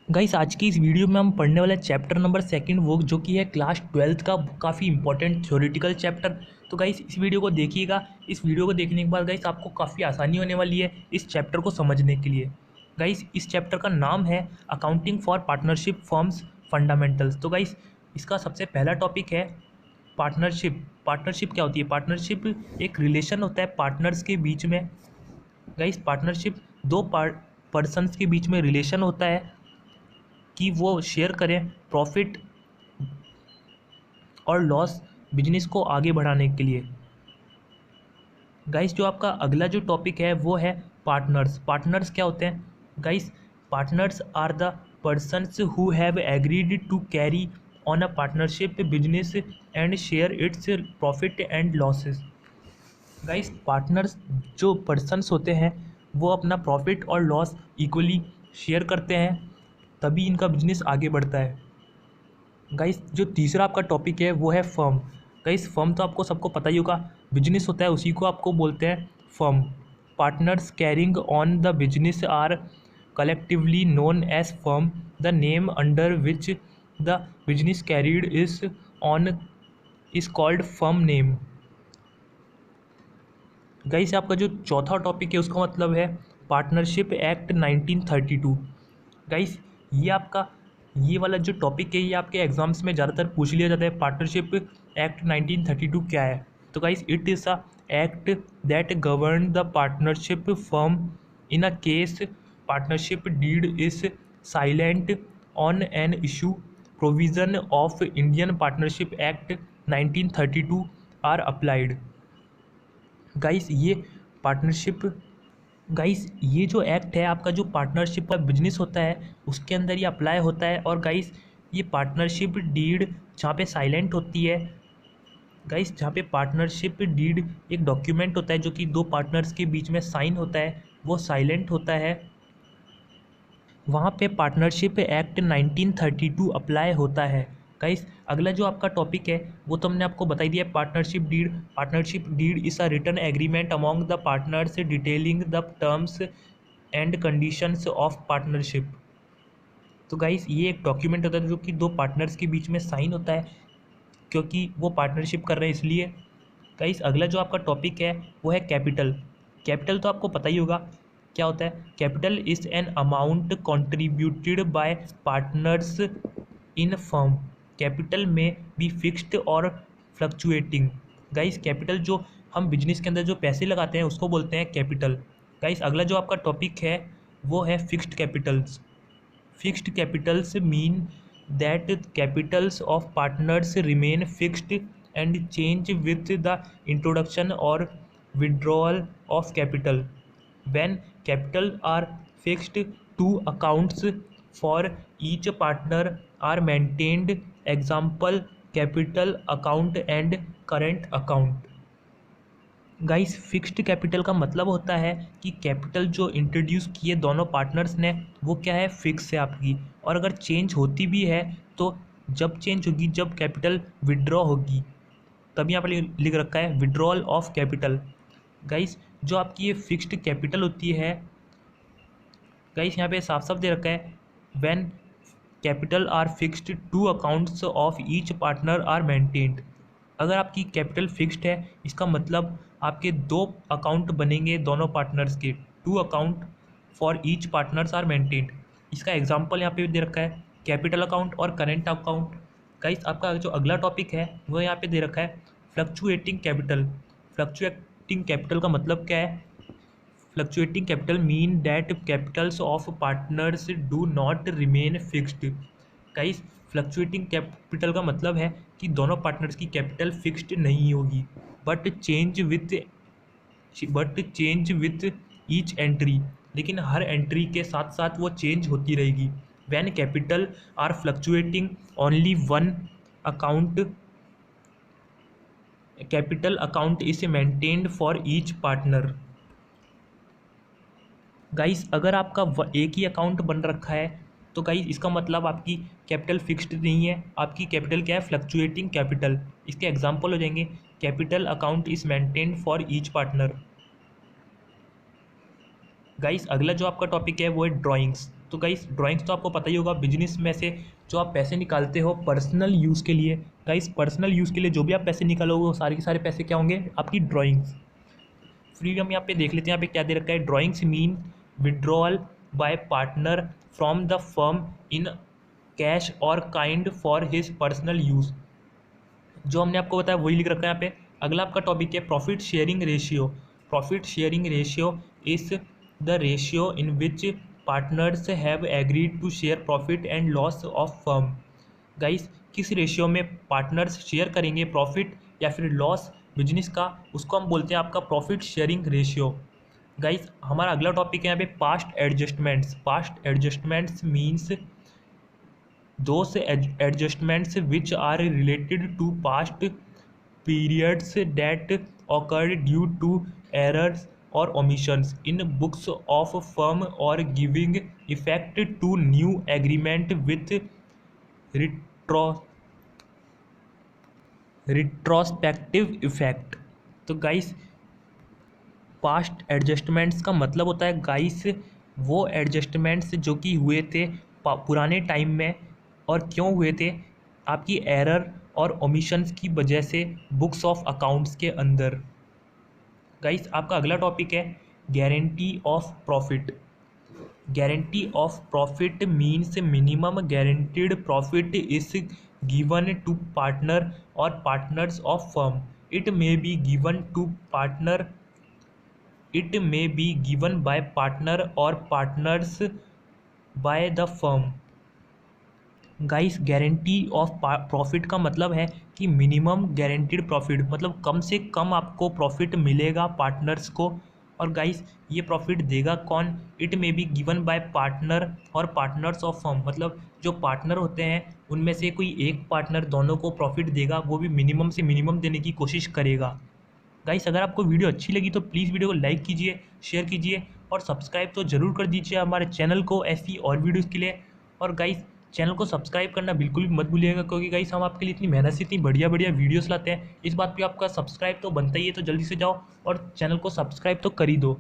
Guys आज की इस वीडियो में हम पढ़ने वाले चैप्टर नंबर सेकंड वो जो कि है क्लास 12th का काफ़ी इंपॉर्टेंट थ्योरेटिकल चैप्टर। तो गाइस इस वीडियो को देखिएगा। इस वीडियो को देखने के बाद गाइस आपको काफ़ी आसानी होने वाली है इस चैप्टर को समझने के लिए। गाइस इस चैप्टर का नाम है accounting for partnership firms fundamentals. तो गाइस इसका सबसे पहला टॉपिक है पार्टनरशिप। पार्टनरशिप क्या होती है? पार्टनरशिप एक रिलेशन होता है पार्टनर्स के बीच में। गाइस पार्टनरशिप दो पर्सन्स के बीच में रिलेशन होता है कि वो शेयर करें प्रॉफिट और लॉस बिजनेस को आगे बढ़ाने के लिए। गाइस जो आपका अगला जो टॉपिक है वो है पार्टनर्स। पार्टनर्स क्या होते हैं? Guys partners are the persons who have agreed to carry on a partnership business and share its profit and losses. Guys partners जो पर्सन्स होते हैं वो अपना प्रॉफिट और लॉस इक्वली शेयर करते हैं, तभी इनका बिजनेस आगे बढ़ता है। गाइस जो तीसरा आपका टॉपिक है वो है फर्म। गाइस फर्म तो आपको सबको पता ही होगा, बिजनेस होता है उसी को आपको बोलते हैं firm. Partners carrying on the business are collectively known as firm. The name under which the business carried is called firm name. Guys आपका जो चौथा टॉपिक है उसका मतलब है पार्टनरशिप एक्ट 1932। गाइस ये आपका ये वाला जो टॉपिक है ये आपके एग्जाम्स में ज़्यादातर पूछ लिया जाता है। पार्टनरशिप एक्ट 1932 क्या है? तो guys it is a act that govern the partnership firm in a case partnership deed is silent on an issue. Provision of Indian partnership act 1932 are applied. Guys ये पार्टनरशिप गाइस ये जो act है आपका जो partnership का business होता है उसके अंदर ये अप्लाई होता है। और गाइस ये पार्टनरशिप डीड जहाँ पे साइलेंट होती है, गाइस जहाँ पे पार्टनरशिप डीड एक डॉक्यूमेंट होता है जो कि दो पार्टनर्स के बीच में साइन होता है, वो साइलेंट होता है, वहाँ पे पार्टनरशिप एक्ट 1932 अप्लाई होता है। गाइस अगला जो आपका टॉपिक है वो तो हमने आपको बताई दिया है partnership deed. Partnership deed is a written agreement among the partners detailing the terms and conditions of partnership. तो गाइस ये एक डॉक्यूमेंट होता है जो कि दो पार्टनर्स के बीच में साइन होता है क्योंकि वो पार्टनरशिप कर रहे हैं इसलिए। गाइस अगला जो आपका टॉपिक है वो है कैपिटल। कैपिटल तो आपको पता ही होगा क्या होता है। Capital is an amount contributed bye partners in firm. Capital में बी फिक्स्ड और फ्लक्चुएटिंग। गाइस कैपिटल जो हम बिजनेस के अंदर जो पैसे लगाते हैं उसको बोलते हैं कैपिटल। गाइस अगला जो आपका टॉपिक है वो है fixed Capitals. Fixed capitals mean that capitals of partners remain fixed and change with the introduction or withdrawal of capital. When capital are fixed, two accounts for each partner are maintained. Example, capital account and current account. Guys fixed capital का मतलब होता है कि capital जो introduce किए दोनों partners ने वो क्या है, फिक्स है आपकी। और अगर चेंज होती भी है तो जब चेंज होगी, जब कैपिटल विड्रॉ होगी, तभी यहाँ पर लिख रखा है विड्रॉल ऑफ कैपिटल। गाइस जो आपकी ये फिक्स्ड कैपिटल होती है, गाइस यहाँ पे साफ साफ दे रखा है when capital are fixed two accounts of each partner are maintained. अगर आपकी कैपिटल फिक्स्ड है इसका मतलब आपके दो अकाउंट बनेंगे दोनों पार्टनर्स के, two account for each partners are maintained. इसका एग्जांपल यहाँ पे दे रखा है कैपिटल अकाउंट और करेंट अकाउंट। गाइस आपका जो अगला टॉपिक है वो यहाँ पे दे रखा है फ्लक्चुएटिंग कैपिटल। फ्लक्चुएटिंग कैपिटल का मतलब क्या है? Fluctuating capital mean that capitals of partners do not remain fixed. Guys fluctuating capital का मतलब है कि दोनों पार्टनर्स की कैपिटल फिक्स्ड नहीं होगी, but change with each entry, लेकिन हर एंट्री के साथ साथ वो चेंज होती रहेगी। When capital are fluctuating only one account capital account is maintained for each partner. Guys अगर आपका एक ही अकाउंट बन रखा है तो गाइस इसका मतलब आपकी कैपिटल फिक्स्ड नहीं है, आपकी कैपिटल क्या है, फ्लक्चुएटिंग कैपिटल। इसके एग्जांपल हो जाएंगे capital account is maintained for each partner. Guys अगला जो आपका टॉपिक है वो है ड्राइंग्स। तो गाइस ड्राइंग्स तो आपको पता ही होगा, बिजनेस में से जो आप पैसे निकालते हो पर्सनल यूज़ के लिए। गाइस पर्सनल यूज़ के लिए जो भी आप पैसे निकालोगे वो सारे के सारे पैसे क्या होंगे, आपकी ड्राइंग्स। फिर हम यहाँ पे देख लेते हैं, यहाँ पे क्या दे रखा है, drawings mean withdrawal by partner from the firm in cash और kind for his personal use. जो हमने आपको बताया वही लिख रखा है यहाँ पे। अगला आपका टॉपिक है profit sharing ratio. Profit sharing ratio is the ratio in which partners have agreed to share profit and loss of firm. Guys किस रेशियो में पार्टनर्स शेयर करेंगे प्रॉफिट या फिर लॉस बिजनेस का, उसको हम बोलते हैं आपका प्रॉफिट शेयरिंग रेशियो। गाइस हमारा अगला टॉपिक है यहाँ पे past adjustments. Past adjustments means those adjustments which are related to past periods that occurred due to errors or omissions in books of firm or giving effect to new agreement with retro retrospective effect। तो guys past adjustments का मतलब होता है guys वो adjustments जो कि हुए थे पुराने टाइम में, और क्यों हुए थे, आपकी एरर और ओमिशंस की वजह से बुक्स ऑफ अकाउंट्स के अंदर। गाइस आपका अगला टॉपिक है guarantee of profit. Guarantee of profit means minimum guaranteed profit is given to partner और partners of firm. It may be given to partner, it may be given by partner or partners by the firm। Guys guarantee of profit का मतलब है कि minimum guaranteed profit, मतलब कम से कम आपको profit मिलेगा partners को। और गाइस ये प्रॉफिट देगा कौन, it may be given by partner और पार्टनर्स ऑफ फर्म, मतलब जो पार्टनर होते हैं उनमें से कोई एक पार्टनर दोनों को प्रॉफिट देगा, वो भी मिनिमम से मिनिमम देने की कोशिश करेगा। गाइस अगर आपको वीडियो अच्छी लगी तो प्लीज़ वीडियो को लाइक कीजिए, शेयर कीजिए और सब्सक्राइब तो ज़रूर कर दीजिए हमारे चैनल को ऐसी और वीडियोज़ के लिए। और गाइस चैनल को सब्सक्राइब करना बिल्कुल भी मत भूलिएगा, क्योंकि गाइस हम आपके लिए इतनी मेहनत से इतनी बढ़िया बढ़िया वीडियोस लाते हैं, इस बात पे आपका सब्सक्राइब तो बनता ही है। तो जल्दी से जाओ और चैनल को सब्सक्राइब तो कर ही दो।